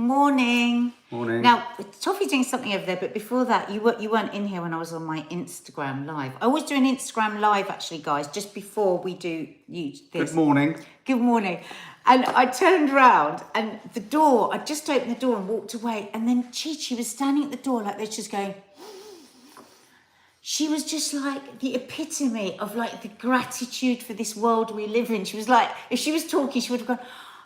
Morning. Morning. Now, Toffee's doing something over there, but before that, you weren't in here when I was on my Instagram live. I always do an Instagram live, actually, guys, just before we do this. Good morning. Good morning. And I turned around and the door, I just opened the door and walked away. And then Chi was standing at the door like this, just going... She was just like the epitome of like the gratitude for this world we live in. She was like, if she was talking, she would have gone,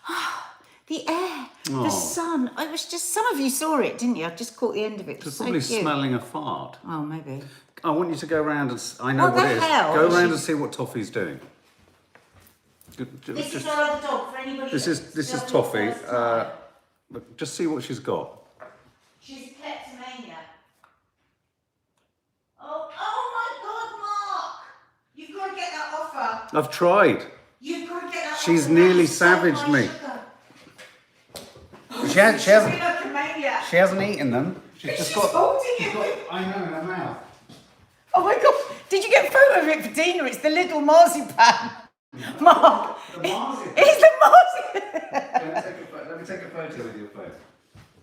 oh, the air, the sun. It was just, some of you saw it, didn't you? I just caught the end of it. She's probably so smelling a fart. Oh, maybe. I want you to go around and, I know what it is. Go around and see what Toffee's doing. This is our other dog, for anybody. This is Toffee. Just see what she's got. She's a kleptomaniac. Oh my God, Mark! You've got to get that off her. I've tried. You've got to get that off her. She's nearly savaged me. She hasn't eaten them. She's holding it. I know, in her mouth. Oh my God! Did you get a photo of it for Dina? It's the little marzipan. Mark, it's the marzipan. Let me take a photo with your phone.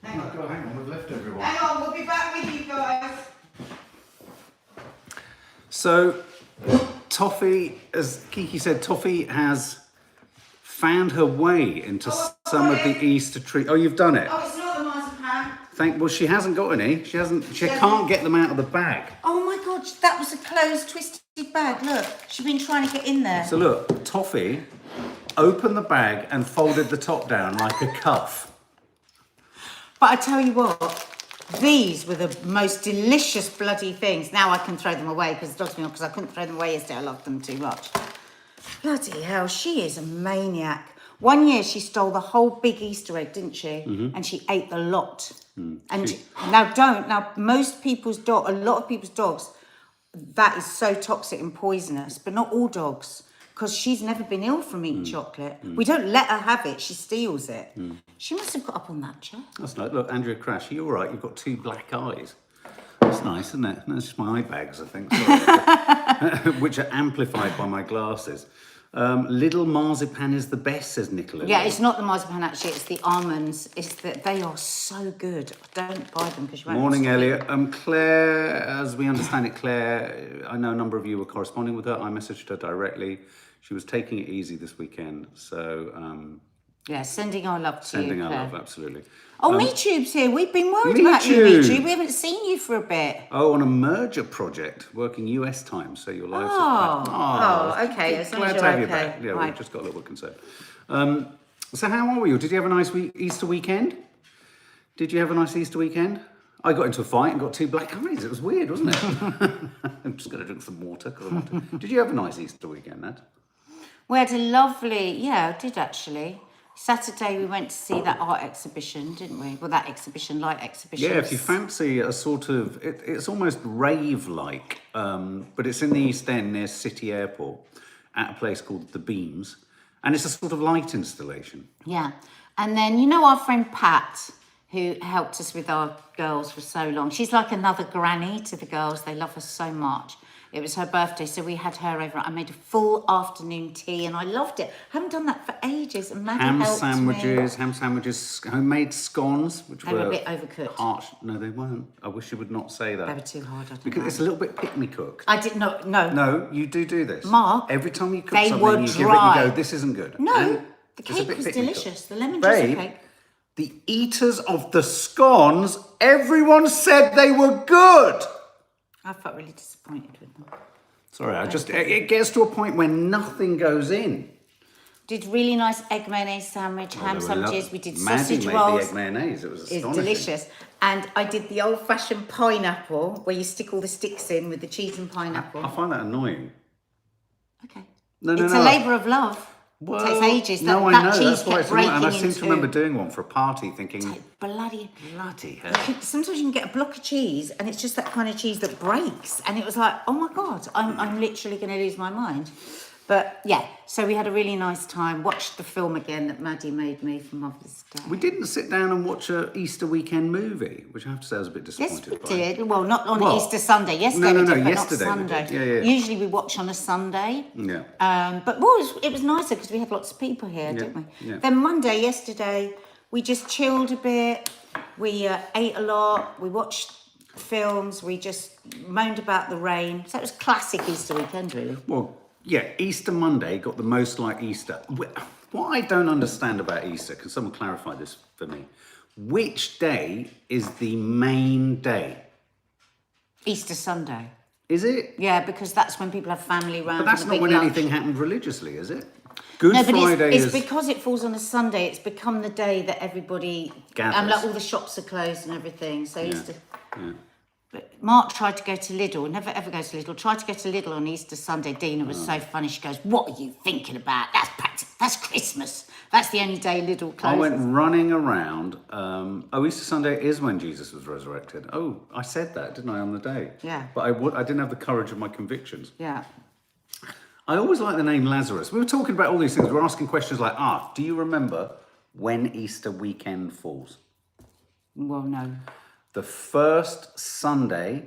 Hang on, we've left everyone. Hang on, we'll be back with you guys. So, Toffee, as Kiki said, Toffee has found her way into some of the Easter treats. Oh, you've done it. Oh, it's not the marzipan. Well, she hasn't got any. She can't get them out of the bag. Oh my God, that was a closed, twisted bag. Look, she's been trying to get in there. So look, Toffee opened the bag and folded the top down like a cuff. But I tell you what, these were the most delicious bloody things. Now I can throw them away because the dog's been on, because I couldn't throw them away yesterday. I loved them too much. Bloody hell, she is a maniac. One year she stole the whole big Easter egg, didn't she? Mm-hmm. And she ate the lot. Now most people's a lot of people's dogs, that is so toxic and poisonous, but not all dogs, because she's never been ill from eating chocolate. We don't let her have it, she steals it. She must have got up on that chair. That's nice. Look, Andrea Crash, are you all right? You've got two black eyes. That's nice, isn't it? That's just my eye bags, I think, sorry. Which are amplified by my glasses. Little marzipan is the best, says Nicola. Yeah, it's not the marzipan actually, it's the almonds. It's that they are so good. Don't buy them because you won't. Morning, Elliot. Claire, as we understand it, Claire, I know a number of you were corresponding with her. I messaged her directly. She was taking it easy this weekend, so... yeah, sending our love to you, Sending our Claire. love, absolutely. Oh, MeTube's here. We've been worried about you, MeTube. We haven't seen you for a bit. Oh, on a merger project, working US time, so your lives okay. Glad to have you back. Yeah, right. we just got a little bit concerned. So how are you? Did you have a nice Easter weekend? Did you have a nice Easter weekend? I got into a fight and got two black eyes. It was weird, wasn't it? I'm just going to drink some water. Did you have a nice Easter weekend, Nat? We had a lovely... Yeah, I did actually. Saturday we went to see that art exhibition, didn't we? Well, that exhibition, light exhibition. Yeah, if you fancy a sort of... It's almost rave-like, but it's in the East End near City Airport at a place called The Beams. And it's a sort of light installation. Yeah. And then, you know our friend Pat, who helped us with our girls for so long? She's like another granny to the girls. They love her so much. It was her birthday, so we had her over. I made a full afternoon tea, and I loved it. I haven't done that for ages, and Maddie helped me. Ham sandwiches, homemade scones, which were a bit overcooked. Harsh. No, they weren't. I wish you would not say that. They were too hard, I don't Because know. it's a little bit pick-me-cooked. I did not, no. No, you do this. Mark, every time you cook they something, were you give it, dry. you go, this isn't good. No, and the cake was delicious. The lemon Babe, cake. The eaters of the scones, everyone said they were good. I felt really disappointed with them. Sorry, it gets to a point where nothing goes in. Did really nice egg mayonnaise sandwich, ham sandwiches. We did sausage Maddie rolls. made the egg mayonnaise. It was astonishing. It's delicious. And I did the old-fashioned pineapple, where you stick all the sticks in with the cheese and pineapple. I find that annoying. Okay. It's a labour of love. Well, it takes ages. I know. Cheese That's why kept breaking and I seem into... to remember doing one for a party, thinking, bloody hell. Sometimes you can get a block of cheese, and it's just that kind of cheese that breaks. And it was like, oh my God, I'm literally going to lose my mind. But yeah, so we had a really nice time. Watched the film again that Maddie made me for Mother's Day. We didn't sit down and watch an Easter weekend movie, which I have to say I was a bit disappointed by. Yes, we did. Well, not on Easter Sunday. Yesterday no, we did, but yesterday not Sunday. We did. Yeah. Usually we watch on a Sunday. Yeah. But it was nicer because we had lots of people here, didn't we? Yeah. Then yesterday, We just chilled a bit. We ate a lot. We watched films. We just moaned about the rain. So it was classic Easter weekend, really. Well, yeah, Easter Monday got the most like Easter. What I don't understand about Easter, can someone clarify this for me? Which day is the main day? Easter Sunday. Is it? Yeah, because that's when people have family round. But that's and a not big when lunch. anything happened religiously, is it? Good No, but Friday it's is... because it falls on a Sunday. It's become the day that everybody Gathers. like all the shops are closed and everything. So Easter. Yeah. But Mark tried to go to Lidl. Never ever goes to Lidl. Tried to go to Lidl on Easter Sunday. Dina was so funny. She goes, "What are you thinking about? That's practice. That's Christmas. That's the only day Lidl closes." I went running around. Easter Sunday is when Jesus was resurrected. Oh, I said that, didn't I, on the day? Yeah. But I didn't have the courage of my convictions. Yeah. I always like the name Lazarus. We were talking about all these things. We're asking questions like, do you remember when Easter weekend falls? Well, no. The first Sunday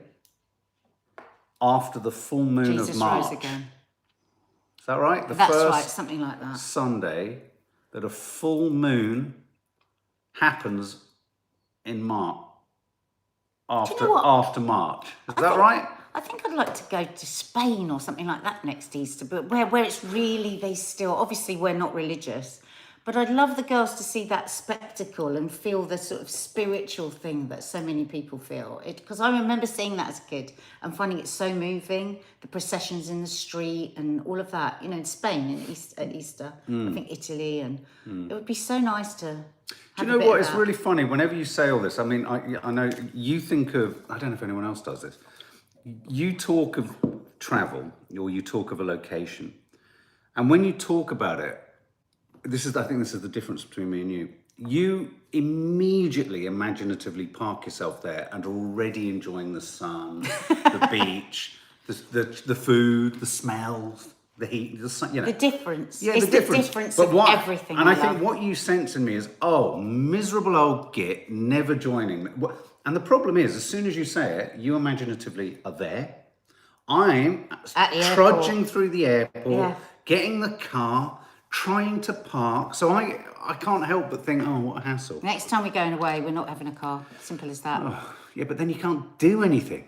after the full moon Jesus of March. rose again. Is that right? The That's first right, something like that. Sunday that a full moon happens in March. After March. Is that right? I think I'd like to go to Spain or something like that next Easter, but where it's really, they still, obviously we're not religious, but I'd love the girls to see that spectacle and feel the sort of spiritual thing that so many people feel. Because I remember seeing that as a kid and finding it so moving, the processions in the street and all of that, in Spain at Easter, I think Italy, and it would be so nice to Do you know what? It's really funny. Whenever you say all this, I mean, I know you think of, I don't know if anyone else does this, you talk of travel or you talk of a location. And when you talk about it, I think this is the difference between me and you. You immediately imaginatively park yourself there and are already enjoying the sun, the beach, the food, the smells, the heat, the sun, The difference. Yeah, it's the difference. Of everything. And I think what you sense in me is, miserable old git, never joining me. And the problem is, as soon as you say it, you imaginatively are there. I'm trudging through the airport, getting the car, trying to park. So I can't help but think, what a hassle. Next time we're going away, we're not having a car. Simple as that. Yeah, but then you can't do anything,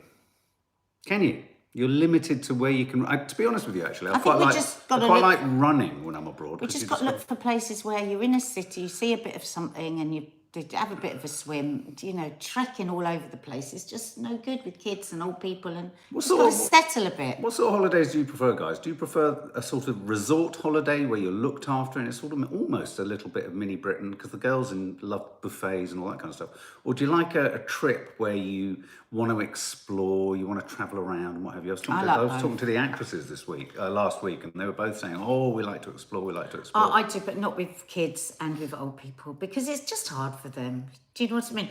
can you? You're limited to where you can. To be honest with you, actually, I quite like running when I'm abroad. We just got to look for places where you're in a city, you see a bit of something, and you have a bit of a swim. Trekking all over the place is just no good with kids and old people, and you've got to settle a bit. What sort of holidays do you prefer, guys? Do you prefer a sort of resort holiday where you're looked after and it's sort of almost a little bit of mini Britain because the girls love buffets and all that kind of stuff? Or do you like a trip where you want to explore, you want to travel around and what have you? I was talking to the actresses last week, and they were both saying, we like to explore, we like to explore. I do, but not with kids and with old people because it's just hard for them. Do you know what I mean?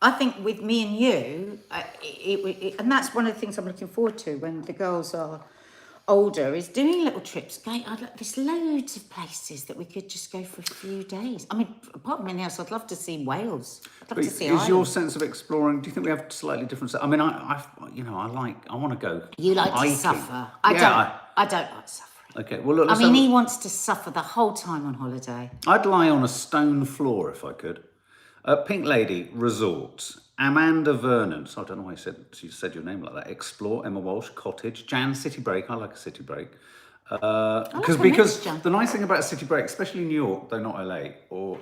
I think with me and you, and that's one of the things I'm looking forward to when the girls are older, is doing little trips. There's loads of places that we could just go for a few days. I mean, apart from anything else, I'd love to see Wales. I'd love to see Ireland. Is your sense of exploring, do you think we have slightly different... I mean, I want to go You like hiking. to suffer. I don't like suffering. Okay, well, look, he wants to suffer the whole time on holiday. I'd lie on a stone floor if I could. Pink Lady Resorts, Amanda Vernon. So I don't know why she said your name like that. Explore, Emma Walsh, Cottage, Jan, City Break. I like a city break. Because the nice thing about a city break, especially New York, though not LA, or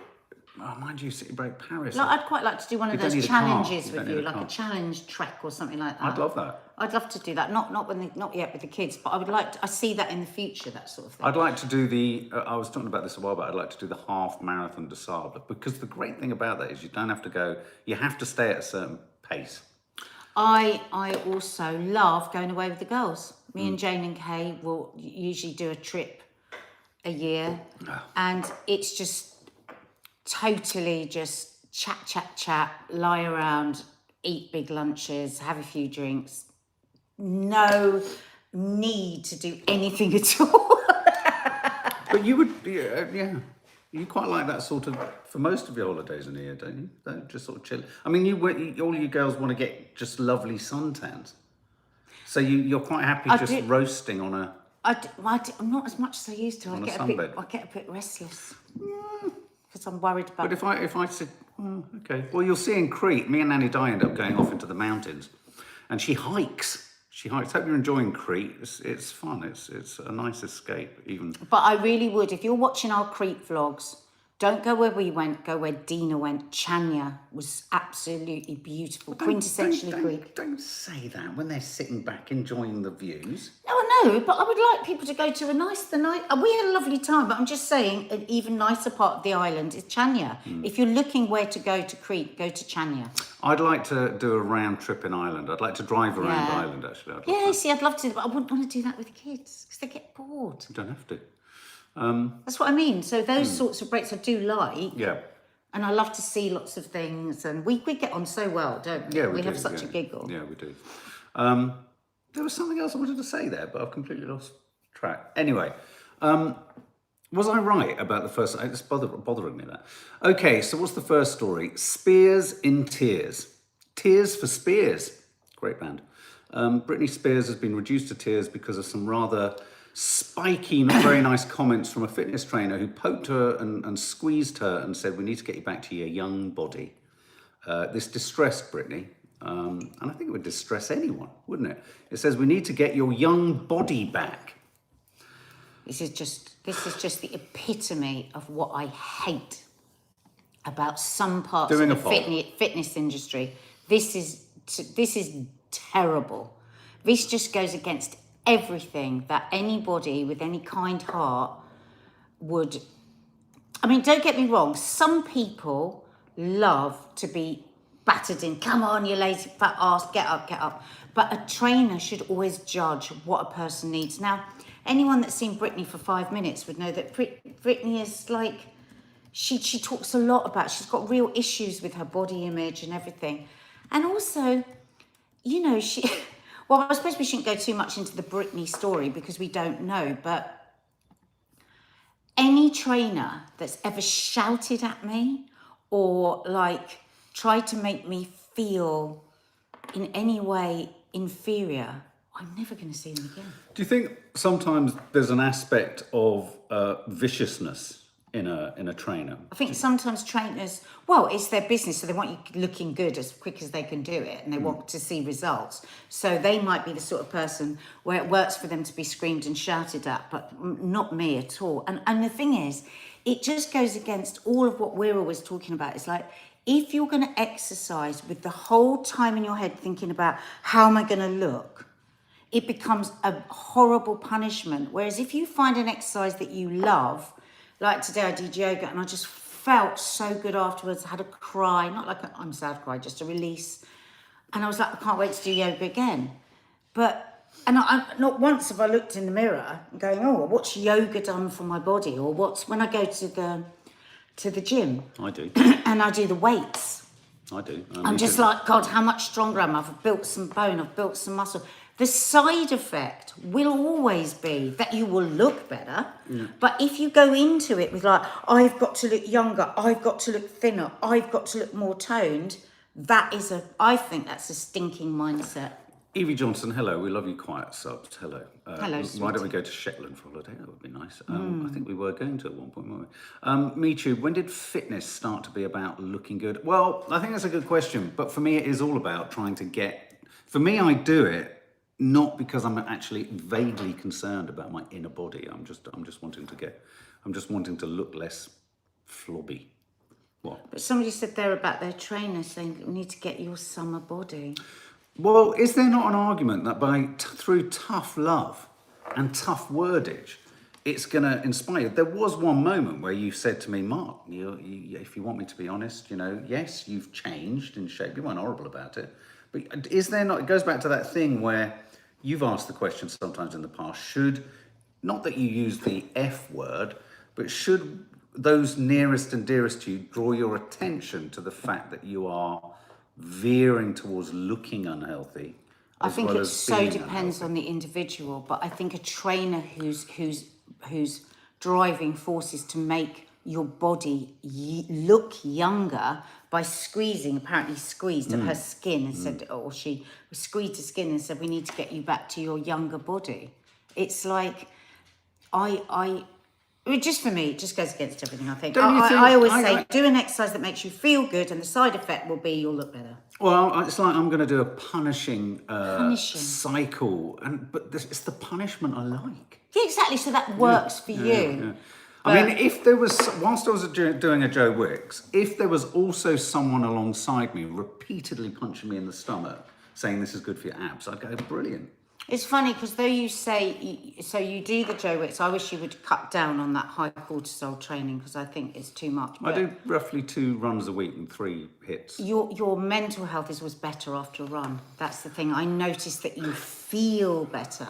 mind you, city break Paris. I'd quite like to do one of those challenges with you, like a challenge trek or something like that. I'd love that. I'd love to do that. Not yet with the kids, but I would like to. I see that in the future, that sort of thing. I'd like to do I was talking about this a while back. I'd like to do the half marathon de Sable, because the great thing about that is you don't have to go. You have to stay at a certain pace. I also love going away with the girls. Me and Jane and Kay will usually do a trip a year, and it's just totally just chat, lie around, eat big lunches, have a few drinks. No need to do anything at all. But you would, you quite like that sort of, for most of your holidays in the year, don't you? Don't just sort of chill. I mean, all you girls want to get just lovely suntans. So you're quite happy roasting on I'm not as much as I used to. I get a bit restless. Because because I'm worried about. But if I said, oh, okay, well, you'll see in Crete, me and Nanny Di end up going off into the mountains, and she hikes. She hikes. Hope you're enjoying Crete. It's fun. It's a nice escape, even. But I really would, if you're watching our Crete vlogs, don't go where we went, go where Dina went. Chania was absolutely beautiful, quintessentially Greek. Don't say that when they're sitting back enjoying the views. No, I know, but I would like people to go to a nice, we had a lovely time, but I'm just saying an even nicer part of the island is Chania. If you're looking where to go to Crete, go to Chania. I'd like to do a round trip in Ireland. I'd like to drive around Ireland, actually. I'd love to, but I wouldn't want to do that with kids because they get bored. You don't have to. That's what I mean. So those sorts of breaks I do like. Yeah. And I love to see lots of things. And we get on so well, don't we? Yeah, we have such a giggle. Yeah, we do. There was something else I wanted to say there, but I've completely lost track. Anyway, was I right about the first? It's bothering me that. Okay, so what's the first story? Spears in Tears. Tears for Spears. Great band. Britney Spears has been reduced to tears because of some rather spiky, not very nice comments from a fitness trainer who poked her and squeezed her and said, we need to get you back to your young body. This distressed Britney, and I think it would distress anyone, wouldn't it? It says, we need to get your young body back. This is just the epitome of what I hate about some parts of the fitness industry. This is terrible. This just goes against everything that anybody with any kind heart would. I mean, don't get me wrong, some people love to be battered in, come on, you lazy fat ass, get up. But a trainer should always judge what a person needs. Now, anyone that's seen Britney for 5 minutes would know that Britney is like, she talks a lot about, she's got real issues with her body image and everything. And also, you know, well, I suppose we shouldn't go too much into the Britney story because we don't know, but any trainer that's ever shouted at me or like tried to make me feel in any way inferior, I'm never going to see them again. Do you think sometimes there's an aspect of viciousness in a trainer? I think sometimes trainers, well, it's their business, so they want you looking good as quick as they can do it, and they want to see results. So they might be the sort of person where it works for them to be screamed and shouted at, but not me at all. And the thing is, it just goes against all of what we're always talking about. It's like, if you're going to exercise with the whole time in your head thinking about how am I going to look, it becomes a horrible punishment. Whereas if you find an exercise that you love, like today I did yoga and I just felt so good afterwards. I had a cry, not like I'm sad cry, just a release. And I was like, I can't wait to do yoga again. And I not once have I looked in the mirror going, oh, what's yoga done for my body? Or what's, when I go to the gym. I do. And I do the weights. I do. I'm just like, God, how much stronger am I? I've built some bone, I've built some muscle. The side effect will always be that you will look better. Yeah. But if you go into it with like, I've got to look younger, I've got to look thinner, I've got to look more toned, I think that's a stinking mindset. Evie Johnson, hello. We love you quiet subs. Hello. Hello, sweetie. Why don't we go to Shetland for a holiday? That would be nice. I think we were going to at one point, weren't we? Me too. When did fitness start to be about looking good? Well, I think that's a good question. But for me, it is all about trying to get... For me, I do it not because I'm actually vaguely concerned about my inner body. I'm just wanting to look less flobby. What? But somebody said there about their trainer saying that we need to get your summer body. Well, is there not an argument that through tough love and tough wordage, it's going to inspire you? There was one moment where you said to me, Mark, if you want me to be honest, yes, you've changed in shape. You weren't horrible about it. But is there not, it goes back to that thing where you've asked the question sometimes in the past, not that you use the F word, but should those nearest and dearest to you draw your attention to the fact that you are veering towards looking unhealthy? I think it so depends on the individual, but I think a trainer whose driving force is to make your body look younger by apparently squeezed at her skin and said, or she squeezed her skin and said, we need to get you back to your younger body. It's like, Just for me, it just goes against everything, I think. Don't you think- I always say, do an exercise that makes you feel good, and the side effect will be you'll look better. Well, it's like I'm going to do a punishing cycle, but it's the punishment I like. Yeah, exactly. So that works for you. Yeah. I mean, if there was, whilst I was doing a Joe Wicks, if there was also someone alongside me repeatedly punching me in the stomach, saying this is good for your abs, I'd go, brilliant. It's funny because though you say, so you do the Joe Wicks, I wish you would cut down on that high cortisol training because I think it's too much. I do roughly 2 runs a week and 3 hits. Your mental health was better after a run. That's the thing. I noticed that you feel better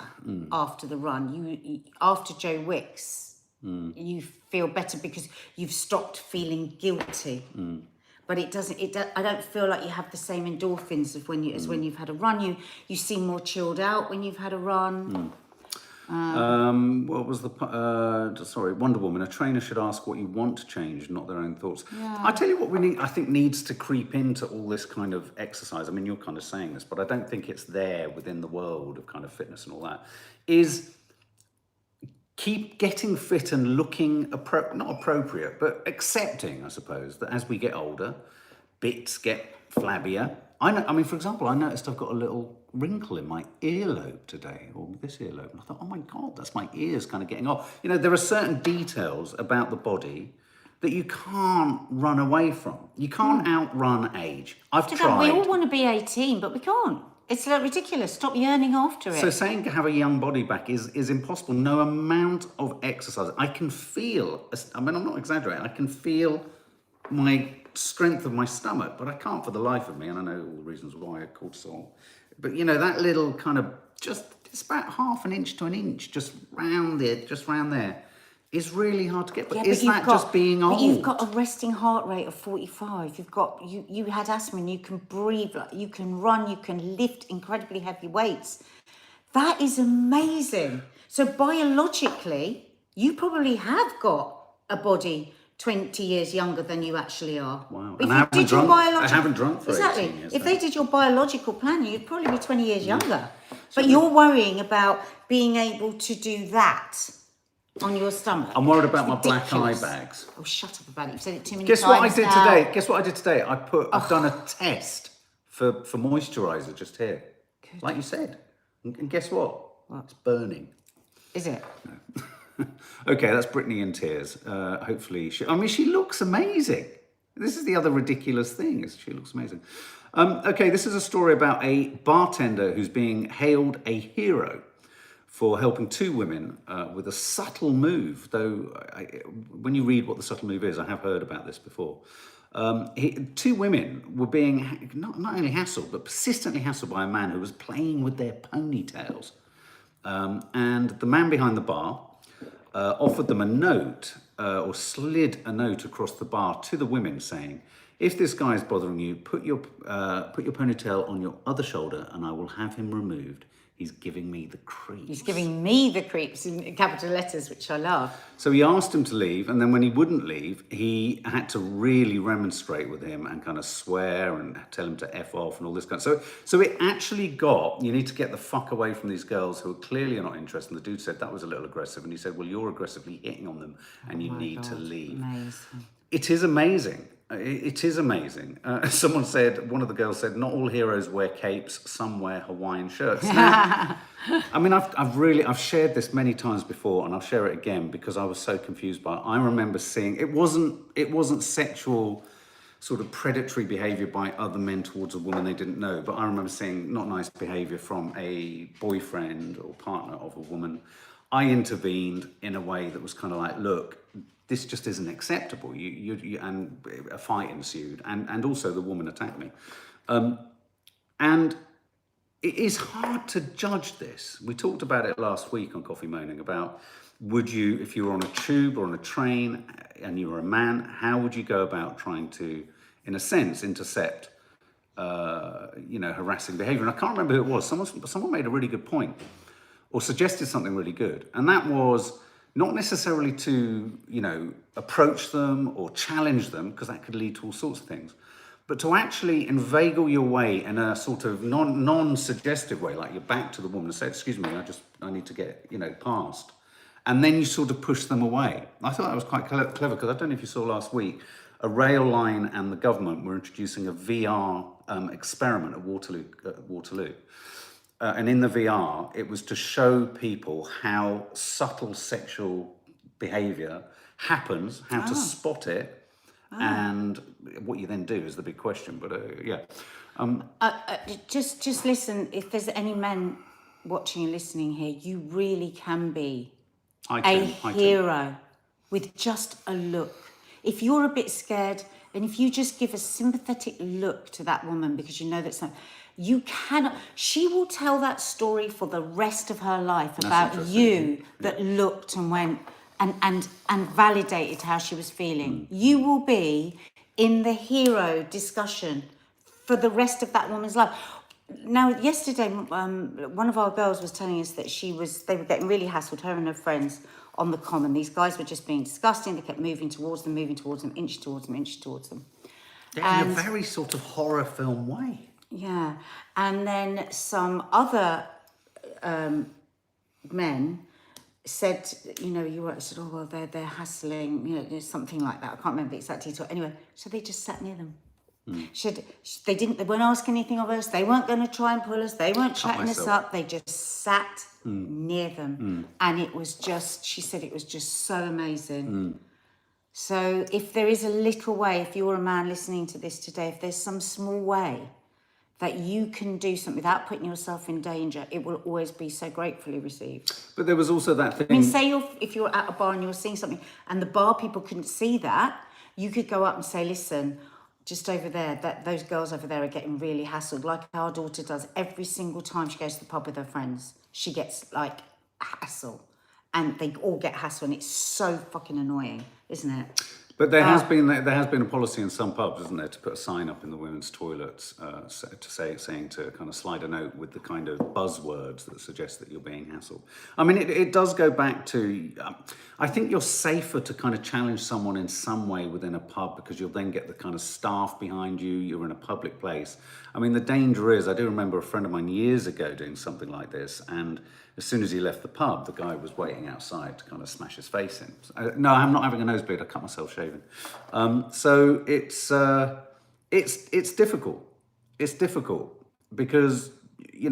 after the run. You after Joe Wicks, you feel better because you've stopped feeling guilty. But it doesn't. I don't feel like you have the same endorphins as when you've had a run. You seem more chilled out when you've had a run. What was sorry, Wonder Woman. A trainer should ask what you want to change, not their own thoughts. Yeah. I tell you what I think needs to creep into all this kind of exercise. I mean, you're kind of saying this, but I don't think it's there within the world of kind of fitness and all that. Is keep getting fit and looking not appropriate, but accepting, I suppose, that as we get older, bits get flabbier. I mean, for example, I noticed I've got a little wrinkle in my earlobe today, or this earlobe, and I thought, oh my God, that's my ears kind of getting off. You know, there are certain details about the body that you can't run away from. You can't outrun age. I've tried. We all want to be 18, but we can't. It's like ridiculous. Stop yearning after it. So saying to have a young body back is impossible. No amount of exercise. I can feel, I mean, I'm not exaggerating, I can feel my strength of my stomach, but I can't for the life of me, and I know all the reasons why, cortisol. But you know, that little kind of, it's about half an inch to an inch, just round there, is really hard to get. But is that just being old? But you've got a resting heart rate of 45. You had asthma and you can breathe, you can run, you can lift incredibly heavy weights. That is amazing. So biologically, you probably have got a body 20 years younger than you actually are. Wow. If And I haven't drunk for exactly. 18 years. If they did your biological plan, you'd probably be 20 years younger. But you're worrying about being able to do that on your stomach. I'm worried about my black Ridiculous. eye bags. Oh, shut up about it. You've said it too many Guess times what I did now. today? Guess what I did today? I've done a test for moisturiser just here. Good. Like you said. And guess what? It's burning. Is it? Okay, that's Britney in tears. Hopefully, she looks amazing. This is the other ridiculous thing, is she looks amazing. Okay, this is a story about a bartender who's being hailed a hero for helping 2 women with a subtle move. Though, when you read what the subtle move is, I have heard about this before. 2 women were being not only hassled, but persistently hassled by a man who was playing with their ponytails. And the man behind the bar offered them a note, or slid a note across the bar to the women saying, if this guy is bothering you, put your ponytail on your other shoulder and I will have him removed. He's giving me the creeps. He's giving me the creeps in capital letters, which I love. So he asked him to leave, and then when he wouldn't leave, he had to really remonstrate with him and kind of swear and tell him to F off and all this kind of. So it actually got, you need to get the fuck away from these girls who clearly are not interested. And the dude said that was a little aggressive, and he said, well, you're aggressively hitting on them and you need to leave. Amazing. It is amazing. It is amazing. Someone said, one of the girls said, not all heroes wear capes, some wear Hawaiian shirts. Now, I mean, I've shared this many times before, and I'll share it again because I was so confused by it. I remember seeing, it wasn't sexual sort of predatory behavior by other men towards a woman they didn't know, but I remember seeing not nice behavior from a boyfriend or partner of a woman. I intervened in a way that was kind of like, look, this just isn't acceptable. And a fight ensued, and also the woman attacked me. And it is hard to judge this. We talked about it last week on Coffee Moaning about, would you, if you were on a tube or on a train and you were a man, how would you go about trying to, in a sense, intercept, harassing behavior? And I can't remember who it was. Someone made a really good point, or suggested something really good, and that was, not necessarily to, approach them or challenge them, because that could lead to all sorts of things, but to actually inveigle your way in a sort of non-suggestive way, like you're back to the woman and say, excuse me, I need to get, past. and then you sort of push them away. I thought that was quite clever because I don't know if you saw last week, a rail line and the government were introducing a VR experiment at Waterloo. And in the VR, it was to show people how subtle sexual behaviour happens, how to spot it, and what you then do is the big question. But Just listen. If there's any men watching and listening here, you really can be a hero with just a look. If you're a bit scared, and if you just give a sympathetic look to that woman, because you know that's not. You cannot. She will tell that story for the rest of her life about you that looked and went and validated how she was feeling. You will be in the hero discussion for the rest of that woman's life. Now, yesterday, one of our girls was telling us that they were getting really hassled, her and her friends, on the common. These guys were just being disgusting. They kept moving towards them, inch towards them. Yeah, in a very sort of horror film way. Yeah, and then some other men said, said, oh, well, they're hassling, something like that. I can't remember the exact detail. Anyway, so they just sat near them. They weren't asking anything of us. They weren't going to try and pull us. They weren't chatting us up. They just sat near them. And it was just, she said it was just so amazing. So if there is a little way, if you're a man listening to this today, if there's some small way that you can do something without putting yourself in danger, it will always be so gratefully received. But there was also that thing. I mean, say if you're at a bar and you're seeing something and the bar people couldn't see that, you could go up and say, listen, just over there, those girls over there are getting really hassled, like our daughter does every single time she goes to the pub with her friends. She gets, like, hassle. And they all get hassled, and it's so fucking annoying, isn't it? But there has been a policy in some pubs, isn't there, to put a sign up in the women's toilets saying to kind of slide a note with the kind of buzzwords that suggest that you're being hassled. I mean, it does go back to, I think you're safer to kind of challenge someone in some way within a pub because you'll then get the kind of staff behind you. You're in a public place. I mean, the danger is, I do remember a friend of mine years ago doing something like this, and as soon as he left the pub, the guy was waiting outside to kind of smash his face in. No, I'm not having a nosebleed. I cut myself shaving. So it's difficult. It's difficult because,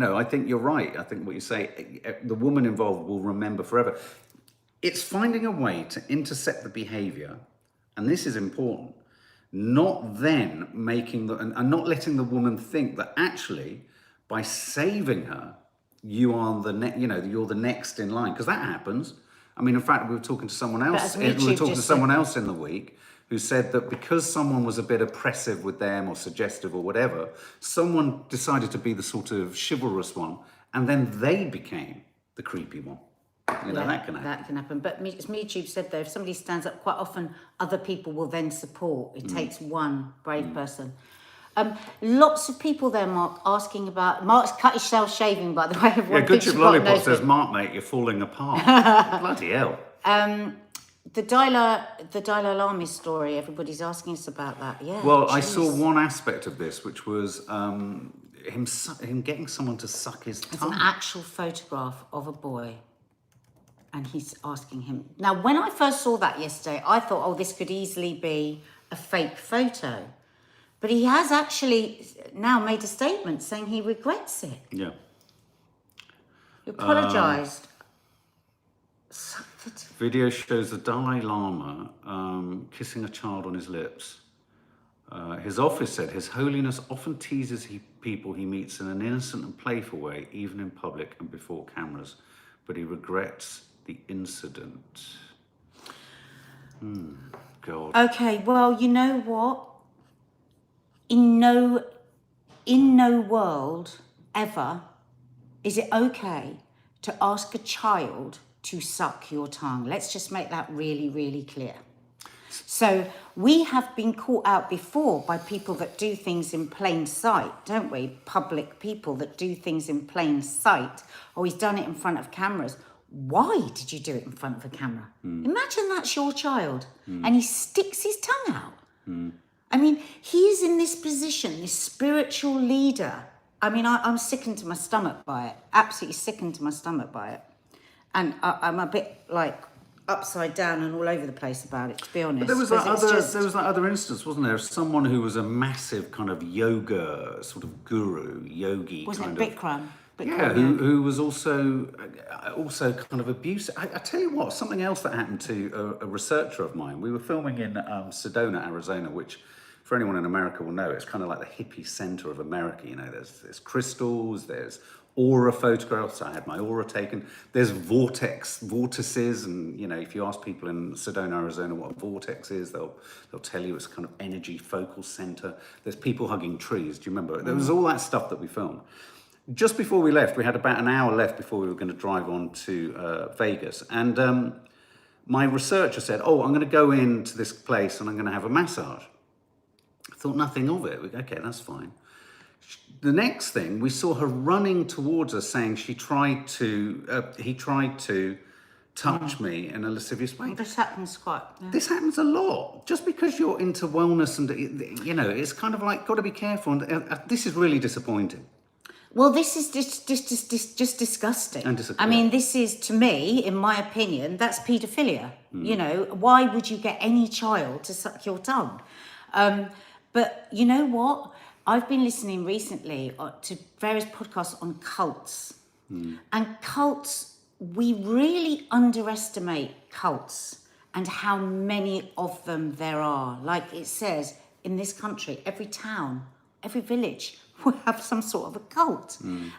I think you're right. I think what you say, the woman involved will remember forever. It's finding a way to intercept the behaviour, and this is important, not then making and not letting the woman think that actually by saving her, you are you're the next in line, because that happens. I mean, in fact, we were talking to someone else. In the week who said that because someone was a bit oppressive with them or suggestive or whatever, someone decided to be the sort of chivalrous one, and then they became the creepy one. That can happen. That can happen. But as YouTube said, though, if somebody stands up, quite often other people will then support. It takes one brave person. Lots of people there, Mark, asking about... Mark's cut himself shaving, by the way. Yeah, Good Chip Lollipop says, Mark, mate, you're falling apart. Bloody hell. The Dalai Lama story, everybody's asking us about that. Yeah. Well, geez. I saw one aspect of this, which was him getting someone to suck his tongue. It's an actual photograph of a boy. And he's asking him... Now, when I first saw that yesterday, I thought, oh, this could easily be a fake photo. But he has actually now made a statement saying he regrets it. Yeah. He apologised. Video shows the Dalai Lama kissing a child on his lips. His office said, His Holiness often teases people he meets in an innocent and playful way, even in public and before cameras, but he regrets the incident. God. Okay, well, you know what? In no world ever is it okay to ask a child to suck your tongue. Let's just make that really, really clear. So we have been caught out before by people that do things in plain sight, don't we? Public people that do things in plain sight. Oh, he's done it in front of cameras. Why did you do it in front of a camera? Imagine that's your child and he sticks his tongue out. I mean, he's in this position, this spiritual leader. I mean, I'm sickened to my stomach by it. Absolutely sickened to my stomach by it. And I'm a bit like upside down and all over the place about it, to be honest. But there was because that other instance, wasn't there? Someone who was a massive kind of yoga sort of guru, yogi wasn't kind it of. Bikram? Yeah, who was also kind of abusive. I tell you what, something else that happened to a researcher of mine. We were filming in Sedona, Arizona, which, for anyone in America will know, it's kind of like the hippie center of America. You know, there's crystals, there's aura photographs. I had my aura taken. There's vortices, and you know, if you ask people in Sedona, Arizona, what a vortex is, they'll tell you it's a kind of energy focal center. There's people hugging trees. Do you remember? There was all that stuff that we filmed. Just before we left, we had about an hour left before we were going to drive on to Vegas. And my researcher said, oh, I'm going to go into this place and I'm going to have a massage. I thought nothing of it. Okay, that's fine. The next thing, we saw her running towards us saying he tried to touch me in a lascivious way. This happens quite. Yeah. This happens a lot. Just because you're into wellness and, you know, it's kind of like, got to be careful. And this is really disappointing. Well, this is just disgusting. I mean, this is, to me, in my opinion, that's paedophilia. You know, why would you get any child to suck your tongue? But you know what? I've been listening recently to various podcasts on cults. And cults, we really underestimate cults and how many of them there are. Like it says, in this country, every town, every village will have some sort of a cult.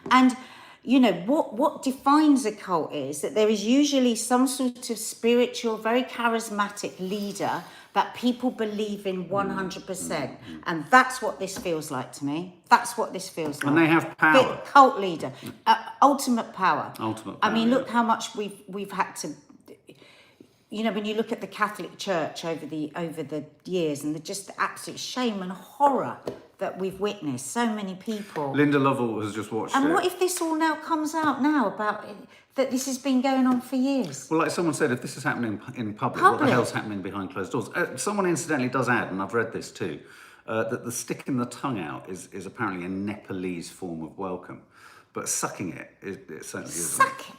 And you know what defines a cult is that there is usually some sort of spiritual, very charismatic leader that people believe in 100%. And that's what this feels like to me. That's what this feels like. And they have power. Cult leader, ultimate power. Ultimate power. I mean, look how much we've had to. You know, when you look at the Catholic Church over the years, and just the absolute shame and horror that we've witnessed, so many people. Linda Lovell has just watched it. And what if this all now comes out now about it, that this has been going on for years? Well, like someone said, if this is happening in public, what the hell's happening behind closed doors? Someone incidentally does add, and I've read this too, that the sticking the tongue out is apparently a Nepalese form of welcome, but sucking it certainly isn't. Sucking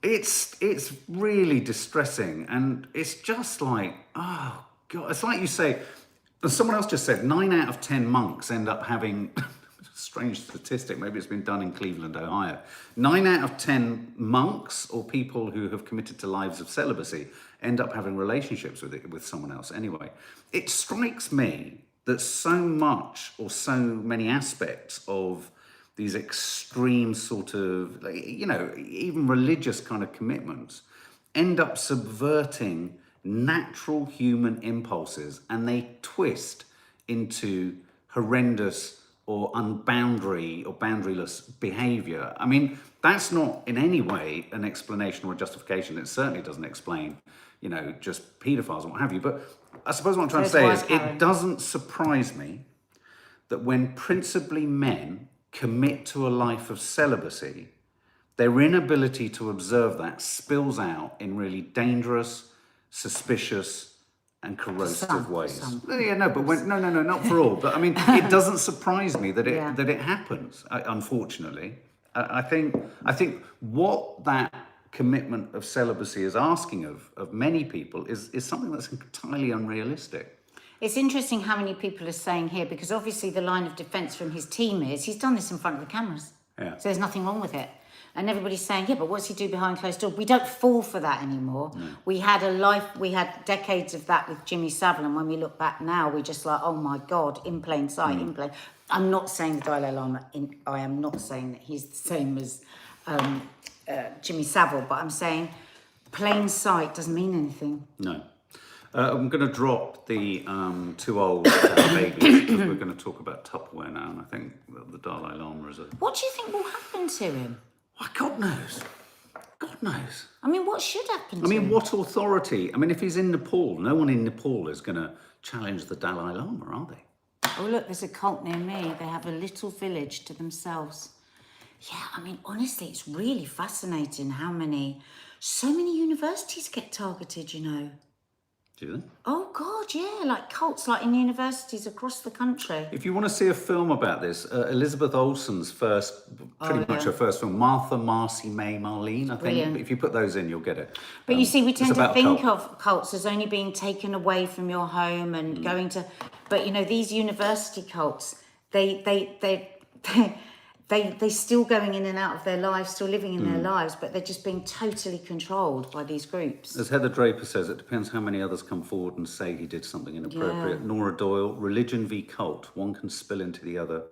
it. It's really distressing, and it's just like, oh God, it's like you say. Someone else just said 9 out of 10 monks end up having, strange statistic, maybe it's been done in Cleveland, Ohio. 9 out of 10 monks or people who have committed to lives of celibacy end up having relationships with someone else anyway. It strikes me that so much or so many aspects of these extreme sort of, you know, even religious kind of commitments end up subverting natural human impulses, and they twist into horrendous or unboundary or boundaryless behavior. I mean, that's not in any way an explanation or a justification. It certainly doesn't explain, you know, just paedophiles and what have you. But I suppose what I'm trying to say is it doesn't surprise me that when principally men commit to a life of celibacy, their inability to observe that spills out in really dangerous, suspicious and corrosive ways. Yeah, no, but no, not for all. But I mean, it doesn't surprise me that it happens. Unfortunately, I think what that commitment of celibacy is asking of many people is something that's entirely unrealistic. It's interesting how many people are saying here, because obviously the line of defence from his team is he's done this in front of the cameras. Yeah. So there's nothing wrong with it. And everybody's saying, yeah, but what's he do behind closed doors? We don't fall for that anymore. No. We had decades of that with Jimmy Savile, and when we look back now, we're just like, oh my God, in plain sight, in plain. I'm not saying the Dalai Lama, I am not saying that he's the same as Jimmy Savile, but I'm saying plain sight doesn't mean anything. No. I'm going to drop the too old babies, because we're going to talk about Tupperware now, and I think the Dalai Lama is a... What do you think will happen to him? Well, God knows. God knows. I mean, what should happen to him? I mean, what authority? I mean, if he's in Nepal, no one in Nepal is going to challenge the Dalai Lama, are they? Oh, look, there's a cult near me. They have a little village to themselves. Yeah, I mean, honestly, it's really fascinating how so many universities get targeted, you know. Do they? Oh God, yeah, like cults, like in universities across the country. If you want to see a film about this, Elizabeth Olsen's pretty much her first film, Martha, Marcy, May, Marlene, I think. Brilliant. If you put those in, you'll get it. But you see, we tend to about a think cult. of cults as only being taken away from your home and going to, but you know, these university cults, they're still going in and out of their lives, still living in their lives, but they're just being totally controlled by these groups. As Heather Draper says, it depends how many others come forward and say he did something inappropriate. Yeah. Nora Doyle, religion v cult. One can spill into the other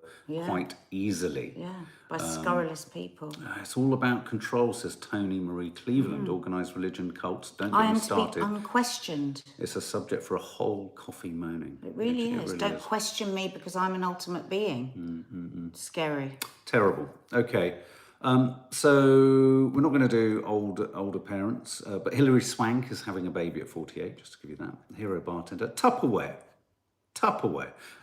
quite easily. Yeah, by scurrilous people. It's all about control, says Tony Marie Cleveland. Organised religion cults, don't get I me am to started. be unquestioned. It's a subject for a whole coffee moaning. It really is. Don't question me because I'm an ultimate being. Scary. Terrible. Okay. So we're not going to do older parents, but Hilary Swank is having a baby at 48, just to give you that. Hero bartender. Tupperware.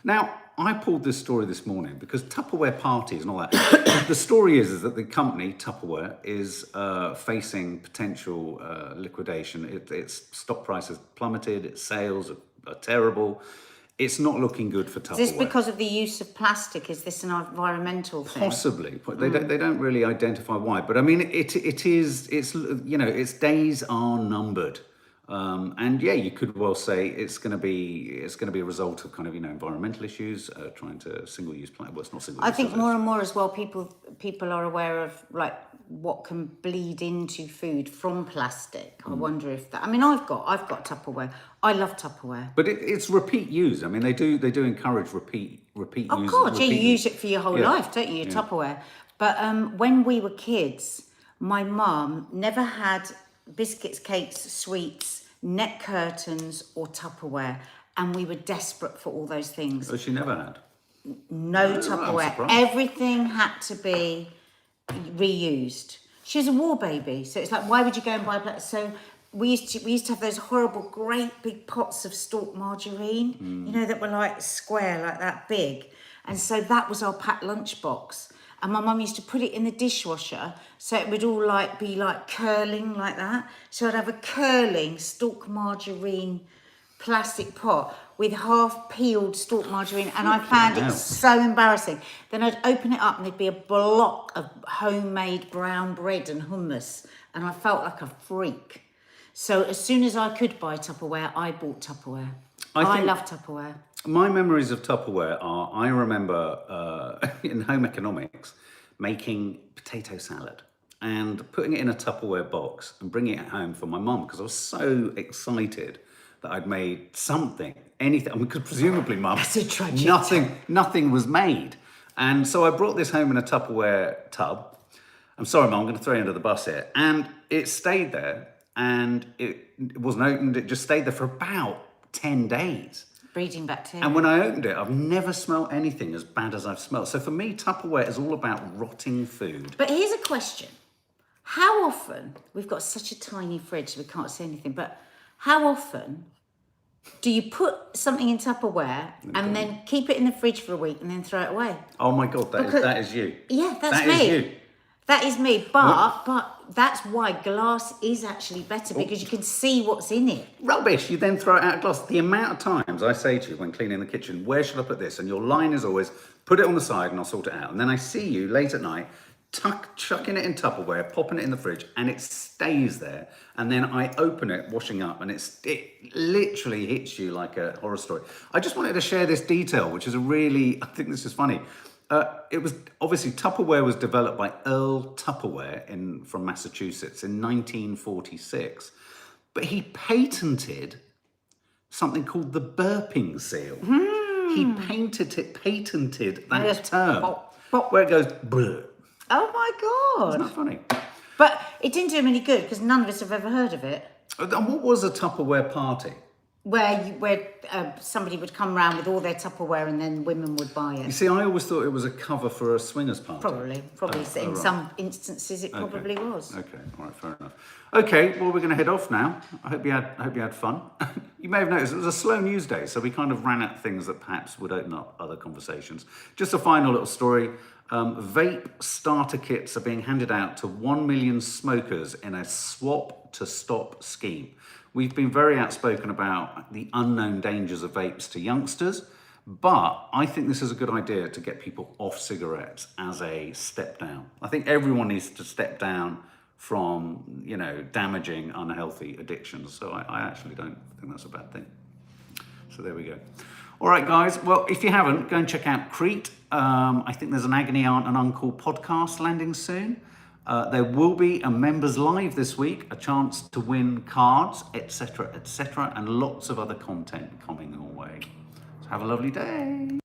Now, I pulled this story this morning because Tupperware parties and all that. The story is that the company, Tupperware, is facing potential liquidation. Its stock price has plummeted. Its sales are terrible. It's not looking good for Tupperware. Is this because of the use of plastic? Is this an environmental thing? Possibly. They don't really identify why. But I mean, its days are numbered. And yeah, you could well say it's going to be a result of kind of environmental issues, trying to single-use plastic. Well, it's not single-use. I think more and more as well, people are aware of like what can bleed into food from plastic. I wonder if that. I mean, I've got Tupperware. I love Tupperware. But it's repeat use. I mean, they do encourage repeat use. Oh God, yeah, you use it for your whole life, don't you? Your Tupperware. But when we were kids, my mum never had biscuits, cakes, sweets, net curtains or Tupperware, and we were desperate for all those things. Oh, she never had? No Tupperware. Everything had to be reused. She was a war baby, so it's like, why would you go and buy so we used to have those horrible great big pots of stalk margarine, that were like square, like that big, and so that was our packed lunchbox. And my mum used to put it in the dishwasher so it would all be like curling like that. So I'd have a curling stalk margarine plastic pot with half peeled stalk margarine, and I found it so embarrassing. Then I'd open it up and there'd be a block of homemade brown bread and hummus, and I felt like a freak. So as soon as I could buy Tupperware, I bought Tupperware. I love Tupperware. My memories of Tupperware are, I remember in home economics making potato salad and putting it in a Tupperware box and bringing it home for my mum because I was so excited that I'd made something, anything. I mean, because presumably, Mum, nothing was made. And so I brought this home in a Tupperware tub. I'm sorry, Mum, I'm going to throw you under the bus here. And it stayed there, and it wasn't opened. It just stayed there for about 10 days. Breeding bacteria. And when I opened it, I've never smelled anything as bad as I've smelled. So for me, Tupperware is all about rotting food. But here's a question. How often, we've got such a tiny fridge, we can't see anything, but how often do you put something in Tupperware and then keep it in the fridge for a week and then throw it away? Oh my God, that is you. Yeah, that's me. That is you. That is me, but that's why glass is actually better because you can see what's in it. Rubbish, you then throw it out of glass. The amount of times I say to you when cleaning the kitchen, where should I put this? And your line is always, put it on the side and I'll sort it out. And then I see you late at night, chucking it in Tupperware, popping it in the fridge, and it stays there. And then I open it, washing up, and it literally hits you like a horror story. I just wanted to share this detail, which is I think this is funny. It was obviously Tupperware was developed by Earl Tupperware from Massachusetts in 1946, but he patented something called the burping seal. He patented that term where it goes bleh. Oh my God! Isn't that funny? But it didn't do him any good because none of us have ever heard of it. And what was a Tupperware party? Where somebody would come round with all their Tupperware and then women would buy it. You see, I always thought it was a cover for a swingers party. Probably. In right. some instances, it probably was. Okay, all right, fair enough. Okay, well, we're going to head off now. I hope you had fun. You may have noticed it was a slow news day, so we kind of ran at things that perhaps would open up other conversations. Just a final little story. Vape starter kits are being handed out to 1 million smokers in a swap to stop scheme. We've been very outspoken about the unknown dangers of vapes to youngsters, but I think this is a good idea to get people off cigarettes as a step down. I think everyone needs to step down from, you know, damaging, unhealthy addictions. So I actually don't think that's a bad thing. So there we go. All right, guys. Well, if you haven't, go and check out Crete. I think there's an Agony Aunt and Uncle podcast landing soon. There will be a members live this week, a chance to win cards, etc., and lots of other content coming your way. So have a lovely day.